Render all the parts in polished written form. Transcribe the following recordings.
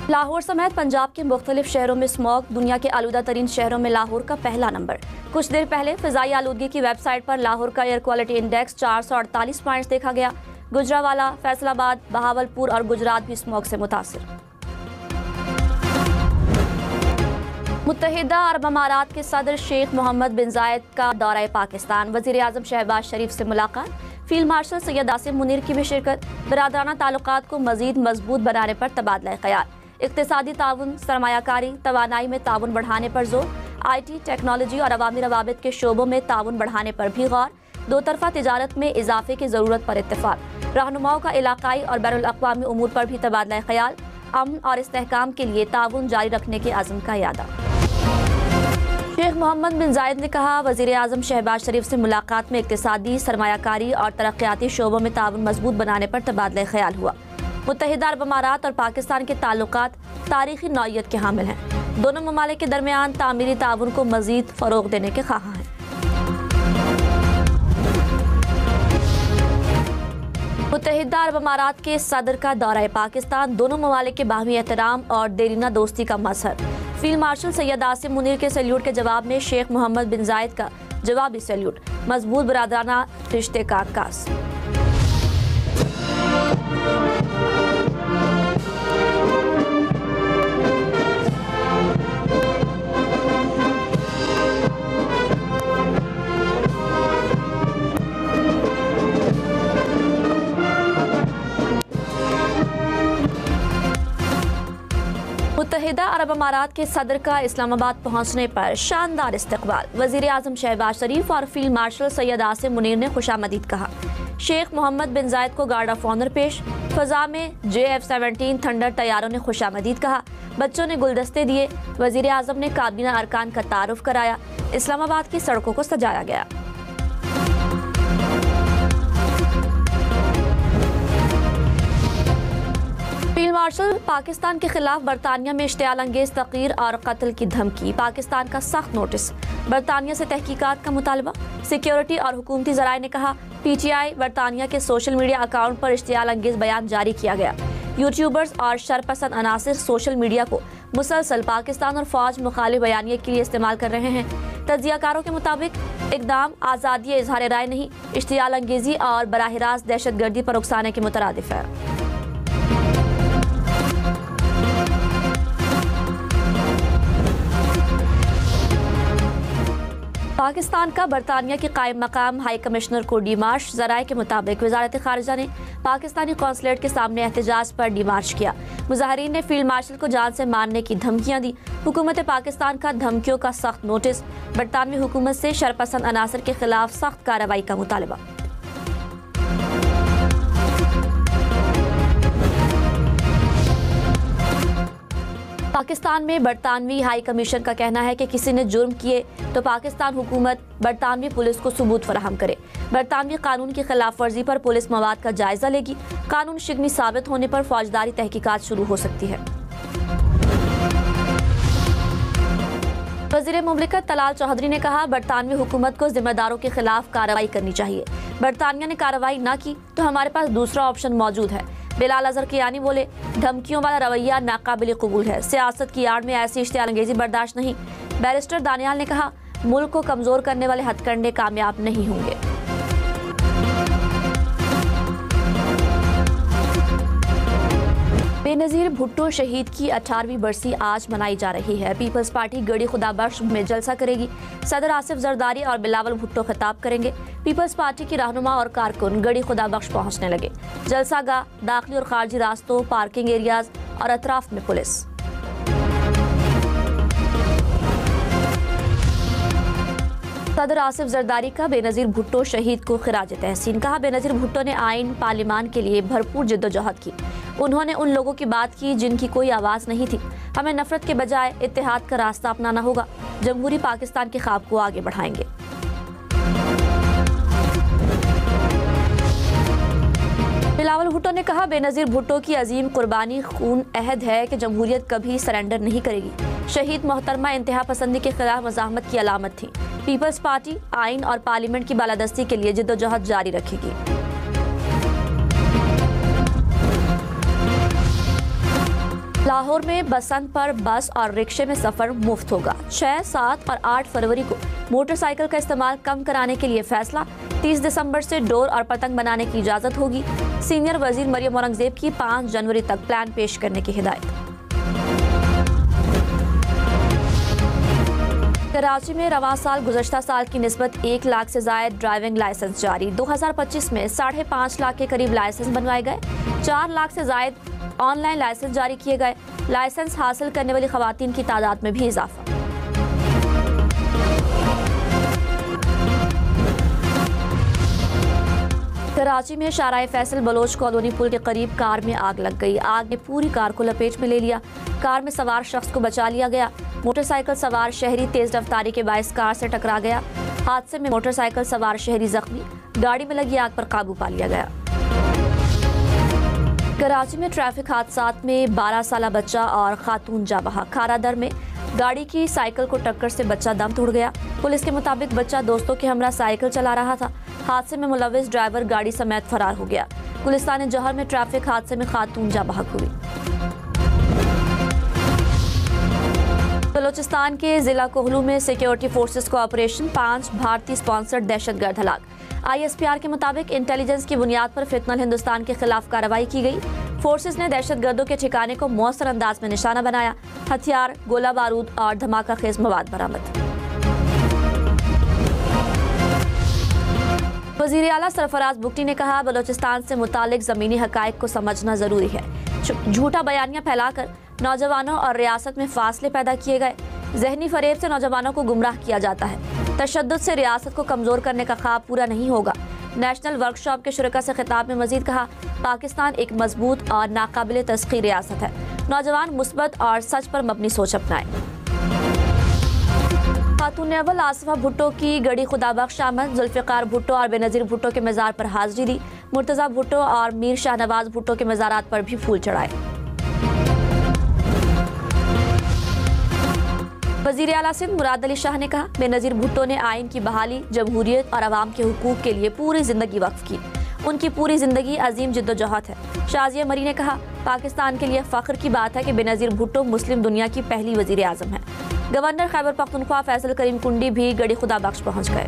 लाहौर समेत पंजाब के मुख्तलिफ शहरों में स्मॉग। दुनिया के आलूदा तरीन शहरों में लाहौर का पहला नंबर। कुछ देर पहले फिजाई आलूदगी की वेबसाइट पर लाहौर का एयर क्वालिटी इंडेक्स 448 पॉइंट्स देखा गया। गुजरावाला, फैसलाबाद, बहावलपुर और गुजरात भी स्मॉग से मुतासिर। मुत्तहिदा अरब अमारात के सदर शेख मोहम्मद बिन जायद का दौरा पाकिस्तान। वज़ीर आज़म शहबाज शरीफ से मुलाकात। फील्ड मार्शल सैयद आसिम मुनीर की भी शिरकत। बरादराना ताल्लुकात को मजीद मजबूत बनाने पर तबादला ख्याल। इक़्तिसादी ताउन, सरमायाकारी, तवानाई में ताउन बढ़ाने पर जोर। IT, टेक्नोलॉजी और अवामी रवाबित के शोबों में ताउन बढ़ाने पर भी गौर। दो तरफा तिजारत में इजाफे की ज़रूरत पर इत्तेफाक। रहनुमाओं का इलाकाई और बैनुल अक़वामी उमूर पर भी तबादला ख्याल। अमन और इस्तेहकाम के लिए ताउन जारी रखने के आज़म का यादा। शेख मोहम्मद बिन जायद ने कहा, वज़ीर आज़म शहबाज शरीफ से मुलाकात में इक़्तिसादी, सरमायाकारी और तरक्याती शोबों में ताउन मजबूत बनाने पर तबादला ख्याल हुआ। मुत्तहिदा अरब अमारात और पाकिस्तान के ताल्लुकात तारीखी नौइयत के हामिल हैं। दोनों ममालिक के दरमियान तामीरी ताउन को मजीद फ़रोग़ देने के ख्वाह हैं। मुत्तहिदा अरब अमारात के सदर का दौरा पाकिस्तान। दोनों ममालिक के बाहमी एहतराम और देरीना दोस्ती का मजहर। फील्ड मार्शल सैयद आसिम मुनीर के सैल्यूट के जवाब में शेख मोहम्मद बिन जायद का जवाबी सैल्यूट। मजबूत बरादराना रिश्ते का आगाज़। मुत्तहिदा अरब अमारात के सदर का इस्लामाबाद पहुंचने पर शानदार इस्तकबाल। वज़ीर आज़म शहबाज शरीफ और फील्ड मार्शल सैयद आसिम मुनीर ने खुशामदीद कहा। शेख मोहम्मद बिन जायद को गार्ड ऑफ ऑनर पेश। फ़ज़ा में JF-17 थंडर तैयारों ने खुशामदीद कहा। बच्चों ने गुलदस्ते दिए। वज़ीर आज़म ने काबीना अरकान का तारुफ कराया। इस्लामाबाद की सड़कों को सजाया गया। फील्ड मार्शल पाकिस्तान के खिलाफ बरतानिया में इश्तियाल अंगेज तक़रीर और कत्ल की धमकी। पाकिस्तान का सख्त नोटिस। बरतानिया से तहकीकात का मुतालबा। सिक्योरिटी और हुकूमती ज़राए ने कहा, PTI बरतानिया के सोशल मीडिया अकाउंट पर इश्तियाल अंगेज बयान जारी किया गया। यूट्यूबर्स और शरपसंद अनासिर सोशल मीडिया को मुसलसल पाकिस्तान और फौज मुखालिफ बयानिए के लिए इस्तेमाल कर रहे हैं। तज्जियाकारों के मुताबिक इक़दाम आज़ादी इज़हार राय नहीं, इश्तियाल अंगेजी और बराह रास्त दहशत गर्दी पर उकसाने के मुतरादिफ है। पाकिस्तान का बरतानिया के कायम मकाम हाई कमिश्नर को डीमार्च। ज़राए के मुताबिक वज़ारत ख़ारिजा ने पाकिस्तानी कौंसलेट के सामने एहतजाज पर डीमार्च किया। मुज़ाहिरीन ने फील्ड मार्शल को जान से मारने की धमकियां दी। हुकूमत पाकिस्तान का धमकियों का सख्त नोटिस। बरतानवी हुकूमत से शरपसंद अनासर के खिलाफ सख्त कार्रवाई का मुतालबा। पाकिस्तान में बरतानवी हाई कमीशन का कहना है कि किसी ने जुर्म किए तो पाकिस्तान हुकूमत बरतानवी पुलिस को सबूत फराहम करे। बरतानवी कानून की खिलाफ वर्जी पर पुलिस मवाद का जायजा लेगी। कानून शिकनी साबित होने पर फौजदारी तहकीकात शुरू हो सकती है। वज़ीर मुमलिकत तलाल चौधरी ने कहा, बरतानवी हुकूमत को जिम्मेदारों के खिलाफ कार्रवाई करनी चाहिए। बरतानिया ने कार्रवाई न की तो हमारे पास दूसरा ऑप्शन मौजूद है। बिलाल अजहर कियानी बोले, धमकियों वाला रवैया नाकाबिल कबूल है। सियासत की आड़ में ऐसी इश्तियाल अंगेजी बर्दाश्त नहीं। बैरिस्टर दानियाल ने कहा, मुल्क को कमजोर करने वाले हथकंडे कामयाब नहीं होंगे। बेनज़ीर भुट्टो शहीद की 18वीं बरसी आज मनाई जा रही है। पीपल्स पार्टी गढ़ी खुदा बख्श में जलसा करेगी। सदर आसिफ जरदारी और बिलावल भुट्टो खिताब करेंगे। पीपल्स पार्टी की रहनुमा और कारकुन गढ़ी खुदा बख्श पहुंचने लगे। जलसा गाह, दाखिली और खारजी रास्तों, पार्किंग एरियाज और अतराफ में पुलिस। सदर आसिफ जरदारी का बेनज़ीर भुट्टो शहीद को खिराज तहसीन। कहा, बेनज़ीर भुट्टो ने आइन पार्लिमान के लिए भरपूर जिद्दोजहद की। उन्होंने उन लोगों की बात की जिनकी कोई आवाज़ नहीं थी। हमें नफरत के बजाय इत्तेहाद का रास्ता अपनाना होगा। जमहूरी पाकिस्तान के ख्वाब को आगे बढ़ाएंगे। बिलावल भुट्टो ने कहा, बेनज़ीर भुट्टो की अजीम कुर्बानी खून अहद है कि जमहूरियत कभी सरेंडर नहीं करेगी। शहीद मोहतरमा इंतहा पसंदी के खिलाफ मज़ाहमत की अलामत थी। पीपल्स पार्टी आइन और पार्लियामेंट की बालादस्ती के लिए जिद्दोजहद जारी रखेगी। लाहौर में बसंत पर बस और रिक्शे में सफर मुफ्त होगा। 6, 7 और 8 फरवरी को मोटरसाइकिल का इस्तेमाल कम कराने के लिए फैसला। 30 दिसंबर से डोर और पतंग बनाने की इजाजत होगी। सीनियर वजीर मरियम औरंगजेब की 5 जनवरी तक प्लान पेश करने की हिदायत। कराची में रवां साल गुज़श्ता साल की निस्बत 1 लाख से ज़ायद ड्राइविंग लाइसेंस जारी। 2025 में 5.5 लाख के करीब लाइसेंस बनवाए गए। 4 लाख से ज़ायद ऑनलाइन लाइसेंस जारी किए गए। लाइसेंस हासिल करने वाली खवातीन की तादाद में भी इजाफा। कराची में शाहराह फैसल बलोच कॉलोनी पुल के करीब कार में आग लग गई। आग ने पूरी कार को लपेट में ले लिया। कार में सवार शख्स को बचा लिया गया। मोटरसाइकिल सवार शहरी तेज रफ्तारी के बायस कार से टकरा गया। हादसे में मोटरसाइकिल सवार शहरी जख्मी। गाड़ी में लगी आग पर काबू पा लिया गया। कराची में ट्रैफिक हादसात में 12 साला बच्चा और खातून जा बहा। खारादर में गाड़ी की साइकिल को टक्कर से बच्चा दम तोड़ गया। पुलिस के मुताबिक बच्चा दोस्तों के हमरा साइकिल चला रहा था। हादसे में मुलविस ड्राइवर गाड़ी समेत फरार हो गया। गुलिस्तान जौहर में ट्रैफिक हादसे में खातून जा बहक हुई। बलोचिस्तान के जिला कोहलू में सिक्योरिटी फोर्सेस को ऑपरेशन। 5 भारतीय स्पॉन्सर्ड दहशतगर्द हलाक। ISPR के मुताबिक इंटेलिजेंस की बुनियाद पर फितनल हिंदुस्तान के खिलाफ कार्रवाई की गई। फोर्सेस ने दहशतगर्दों के ठिकाने को मौसर अंदाज में निशाना बनाया। हथियार, गोला बारूद और धमाका खेज मवाद बरामद। वज़ीर आला सरफराज बुगटी ने कहा, बलोचिस्तान से मुतालिक ज़मीनी हक़ाइक़ को समझना ज़रूरी है। झूठा बयानियाँ फैलाकर नौजवानों और रियासत में फासले पैदा किए गए। ज़हनी फरेब से नौजवानों को गुमराह किया जाता है। तशद्दुद से रियासत को कमज़ोर करने का ख्वाब पूरा नहीं होगा। नेशनल वर्कशॉप के शुरका से खिताब में मजीद कहा, पाकिस्तान एक मजबूत और नाकाबिल तस्खीर रियासत है। नौजवान मुस्बत और सच पर मबनी सोच अपनाएं। खातून अव्वल आसिफा भुट्टो की गड़ी खुदाबख्श आमद। जुल्फ़िकार भुट्टो और बेनज़ीर भुट्टो के मज़ार पर हाजिरी दी। मुर्तज़ा भुट्टो और मीर शाहनवाज भुट्टो के मज़ारात पर भी फूल चढ़ाए। वज़ीर आला सिंध मुराद अली शाह ने कहा, बेनज़ीर भुट्टो ने आइन की बहाली, जमहूरियत और अवाम के हुकूक के लिए पूरी जिंदगी वक्फ की। उनकी पूरी जिंदगी अजीम जिद्दोजहद है। शाजिया मरी ने कहा, पाकिस्तान के लिए फ़ख्र की बात है कि बेनज़ीर भुट्टो मुस्लिम दुनिया की पहली वज़ीर आज़म है। गवर्नर खैबर पख्तूनख्वा फैसल करीम कुंडी भी गड़ी खुदा बख्श पहुँच गए।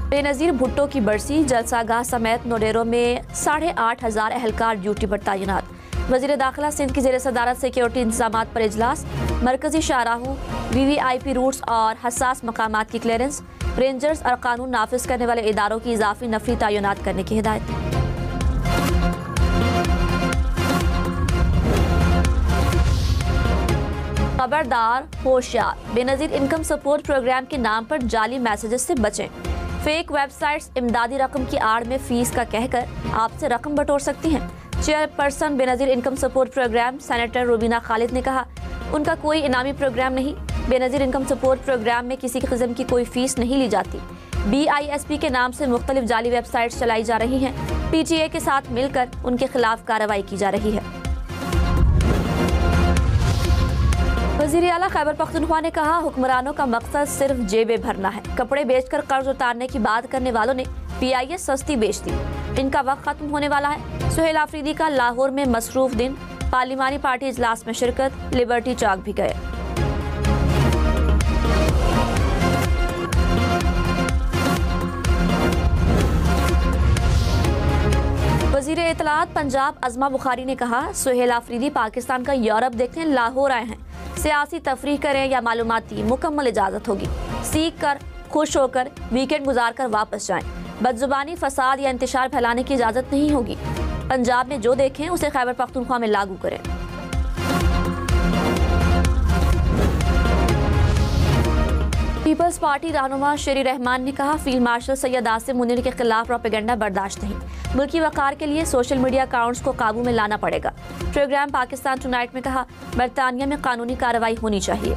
बेनज़ीर भुट्टो की बरसी। जलसागाह समेत नोडेरों में 8,500 एहलकार ड्यूटी पर तैनात। वज़ीर दाखिला सिंध की ज़ेर सदारत सिक्योरिटी इंतजामात पर इजलास। मरकजी शाहराहों, VVIP रूट्स और हसास मकामात की क्लियरेंस। रेंजर्स और कानून नाफिज करने वाले इदारों की इजाफी नफरी तैनात करने की हिदायत। खबरदार, होशियार, बेनज़ीर इनकम सपोर्ट प्रोग्राम के नाम पर जाली मैसेजेस से बचें। फेक वेबसाइट्स इमदादी रकम की आड़ में फीस का कहकर आपसे रकम बटोर सकती हैं। Chairperson Benazir Income Support Programme senator Rubina Khalid ने कहा, उनका कोई इनामी प्रोग्राम नहीं। बेनज़ीर इनकम सपोर्ट प्रोग्राम में किसी किस्म की कोई फीस नहीं ली जाती। BISP के नाम से मुख्तलिफ जाली वेबसाइट्स चलाई जा रही हैं। PTA के साथ मिलकर उनके खिलाफ कार्रवाई की जा रही है। वज़ीर आला खैबर पख्तूनख्वा ने कहा, हुक्मरानों का मकसद सिर्फ जेबें भरना है। कपड़े बेचकर कर्ज उतारने की बात करने वालों ने PIS सस्ती बेच दी। इनका वक्त खत्म होने वाला है। सुहेल आफरीदी का लाहौर में मसरूफ दिन। पार्लिमानी पार्टी इजलास में शिरकत। लिबर्टी चौक भी गए। वज़ीर इत्तलात पंजाब अज़मा बुखारी ने कहा, सुहेल आफरीदी पाकिस्तान का यूरोप देखने लाहौर आए हैं। सियासी तफरीह करें या मालूमाती, मुकम्मल इजाज़त होगी। सीख कर, खुश होकर, वीकेंड गुजार कर वापस जाएं। बदजुबानी, फसाद या इंतशार फैलाने की इजाज़त नहीं होगी। पंजाब में जो देखें उसे खैबर पख्तूनख्वा में लागू करें। पीपल्स पार्टी रहनुमा शेरी रहमान ने कहा, फील्ड मार्शल सैयद आसिम मुनीर के खिलाफ प्रोपेगेंडा बर्दाश्त नहीं। मुल्की वक़ार के लिए सोशल मीडिया अकाउंट्स को काबू में लाना पड़ेगा। प्रोग्राम पाकिस्तान टुनाइट में कहा, बरतानिया में कानूनी कार्रवाई होनी चाहिए।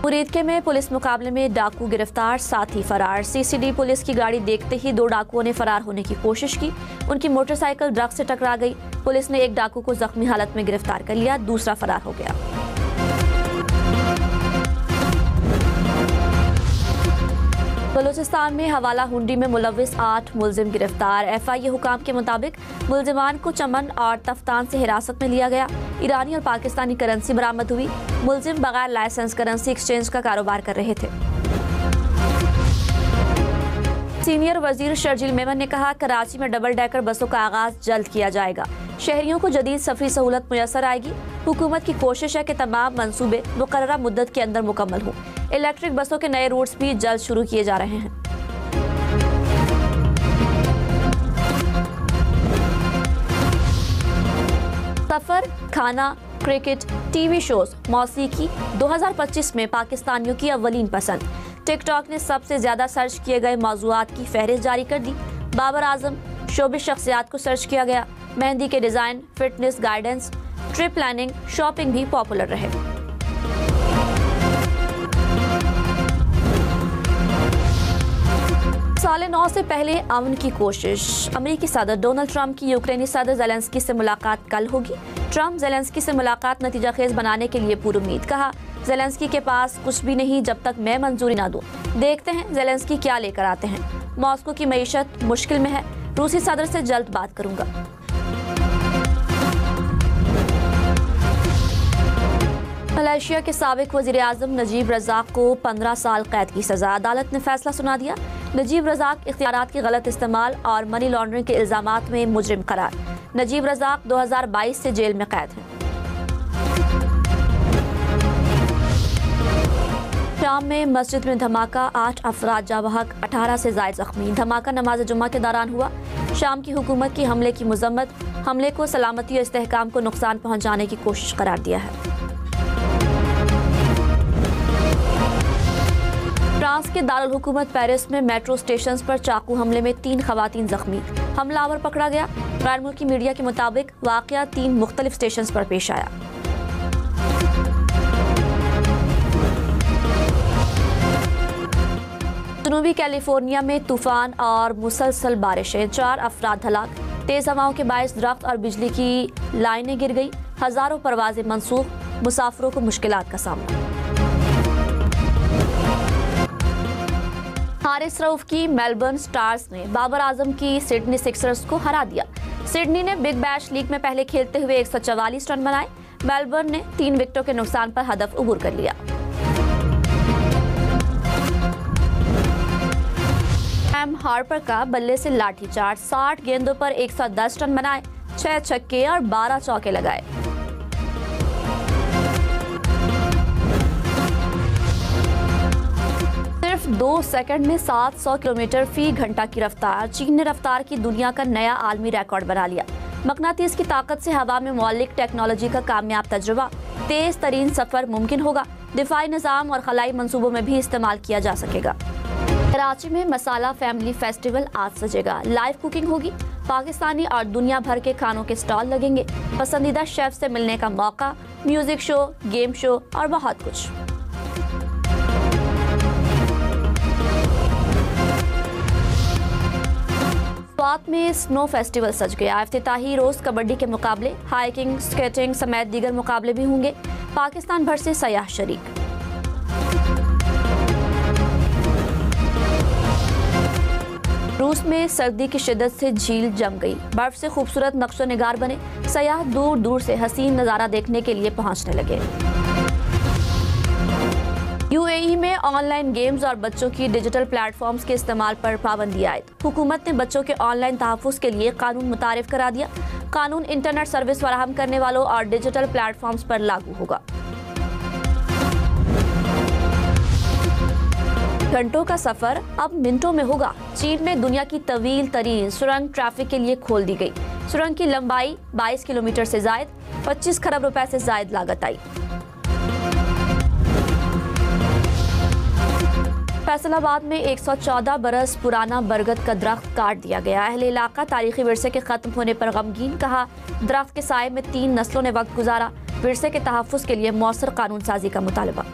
मुरीदके में पुलिस मुकाबले में डाकू गिरफ्तार, साथी फरार। CCD पुलिस की गाड़ी देखते ही 2 डाकुओं ने फरार होने की कोशिश की। उनकी मोटरसाइकिल ट्रक से टकरा गई। पुलिस ने एक डाकू को जख्मी हालत में गिरफ्तार कर लिया, दूसरा फरार हो गया। बलूचिस्तान में हवाला हुंडी में मुलविस 8 मुलजिम गिरफ्तार। FIA हुकाम के मुताबिक मुलजिमान को चमन और तफ्तान से हिरासत में लिया गया। ईरानी और पाकिस्तानी करेंसी बरामद हुई। मुलजिम बगैर लाइसेंस करेंसी एक्सचेंज का कारोबार कर रहे थे। सीनियर वजीर शर्जील मेमन ने कहा, कराची में डबल डेकर बसों का आगाज जल्द किया जाएगा। शहरियों को जदीद सफरी सहूलत मुयसर आएगी। हुकूमत की कोशिश है कि तमाम मंसूबे मुकर्ररा मुद्दत के अंदर मुकम्मल हों। इलेक्ट्रिक बसों के नए रूट्स भी जल्द शुरू किए जा रहे हैं। सफर, खाना, क्रिकेट, टीवी शोज, मौसीकी 2025 में पाकिस्तानियों की अव्वलीन पसंद। टिकटॉक ने सबसे ज्यादा सर्च किए गए मौज़ूआत की फहरिस्त जारी कर दी। बाबर आजम, शोबिस शख्सियात को सर्च किया गया। मेहंदी के design, fitness guidance, trip planning, shopping भी पॉपुलर रहे। साल 9 से पहले अमन की कोशिश। अमेरिकी सदर डोनाल्ड ट्रंप की यूक्रेनी सदर ज़ेलेंस्की से मुलाकात कल होगी। ट्रंप ज़ेलेंस्की से मुलाकात नतीजाखेज बनाने के लिए पुरुमीद। कहा, ज़ेलेंस्की के पास कुछ भी नहीं जब तक मैं मंजूरी ना दूं। देखते हैं ज़ेलेंस्की क्या लेकर आते हैं। मॉस्को की मईशत मुश्किल में है। रूसी सदर से जल्द बात करूंगा। मलेशिया के साबिक वज़ीर आज़म नजीब रज़ाक को 15 साल कैद की सजा। अदालत ने फैसला सुना दिया। नजीब रज़ाक इख्तियारात के गलत इस्तेमाल और मनी लॉन्ड्रिंग के इल्जामात में मुजरिम करार। नजीब रज़ाक 2022 से जेल में कैद हैं। शाम में मस्जिद में धमाका, 8 अफराद जाँ बहक, 18 से ज़ायद जख्मी। धमाका नमाज जुम्मा के दौरान हुआ। शाम की हुकूमत की हमले की मजम्मत, हमले को सलामती और इस्तेहकाम को नुकसान पहुँचाने की कोशिश करार दिया है। फ्रांस के दारुल हुकूमत पेरिस में मेट्रो स्टेशन पर चाकू हमले में 3 खवातीन जख्मी। हमलावर पकड़ा गया। गैर मुल्की मीडिया के मुताबिक वाकया 3 मुख्तलिफ स्टेशन पर पेश आया। जनूबी कैलिफोर्निया में तूफान और मुसलसल बारिशें, 4 अफराद हलाक। तेज हवाओं के बायस दरख्त और बिजली की लाइनें गिर गई। हजारों परवाजें मनसूख। मुसाफिरों को मुश्किलात का सामना। हारिस रऊफ की मेलबर्न स्टार्स ने बाबर आजम की सिडनी सिक्सर्स को हरा दिया। सिडनी ने बिग बैश लीग में पहले खेलते हुए 144 रन बनाए। मेलबर्न ने 3 विकेटों के नुकसान पर हदफ उबूर कर लिया। एम हार्पर का बल्ले से लाठीचार्ज, 60 गेंदों पर 110 रन बनाए, 6 छक्के और 12 चौके लगाए। सिर्फ 2 सेकंड में 700 किलोमीटर फी घंटा की रफ्तार। चीन ने रफ्तार की दुनिया का नया आलमी रिकॉर्ड बना लिया। मकनातीस की ताकत से हवा में मौलिक टेक्नोलॉजी का कामयाब तजुर्बा। तेज तरीन सफर मुमकिन होगा। दिफाई निज़ाम और खलाई मंसूबों में भी इस्तेमाल किया जा सकेगा। कराची में मसाला फैमिली फेस्टिवल आज सजेगा। लाइव कुकिंग होगी। पाकिस्तानी और दुनिया भर के खानों के स्टॉल लगेंगे। पसंदीदा शेफ से मिलने का मौका, म्यूजिक शो, गेम शो और बहुत कुछ। स्वात में स्नो फेस्टिवल सज गया। इफ्तिताही रोज कबड्डी के मुकाबले, हाइकिंग, स्केटिंग समेत दीगर मुकाबले भी होंगे। पाकिस्तान भर से सयाह शरीक। रूस में सर्दी की शिद्दत से झील जम गई। बर्फ से खूबसूरत नक्शो निगार बने। सयाह दूर दूर से हसीन नज़ारा देखने के लिए पहुंचने लगे। UAE में ऑनलाइन गेम्स और बच्चों की डिजिटल प्लेटफॉर्म्स के इस्तेमाल पर पाबंदी आयद। हुकूमत ने बच्चों के ऑनलाइन तहफ़्फ़ुज़ के लिए कानून मुतारिफ करा दिया। कानून इंटरनेट सर्विस फराहम करने वालों और डिजिटल प्लेटफॉर्म्स पर लागू होगा। घंटों का सफर अब मिनटों में होगा। चीन में दुनिया की तवील तरीन सुरंग ट्रैफिक के लिए खोल दी गई। सुरंग की लंबाई 22 किलोमीटर से जायद, 25 खरब रुपए से जायद लागत आई। फैसलाबाद में 114 बरस पुराना बरगद का दरख्त काट दिया गया। अहले इलाका तारीखी विरसे के खत्म होने पर गमगीन। कहा, दरख्त के साए में 3 नस्लों ने वक्त गुजारा। विरसे के तहफ़्फ़ुज़ के लिए मौसर कानून साजी का मुतालबा।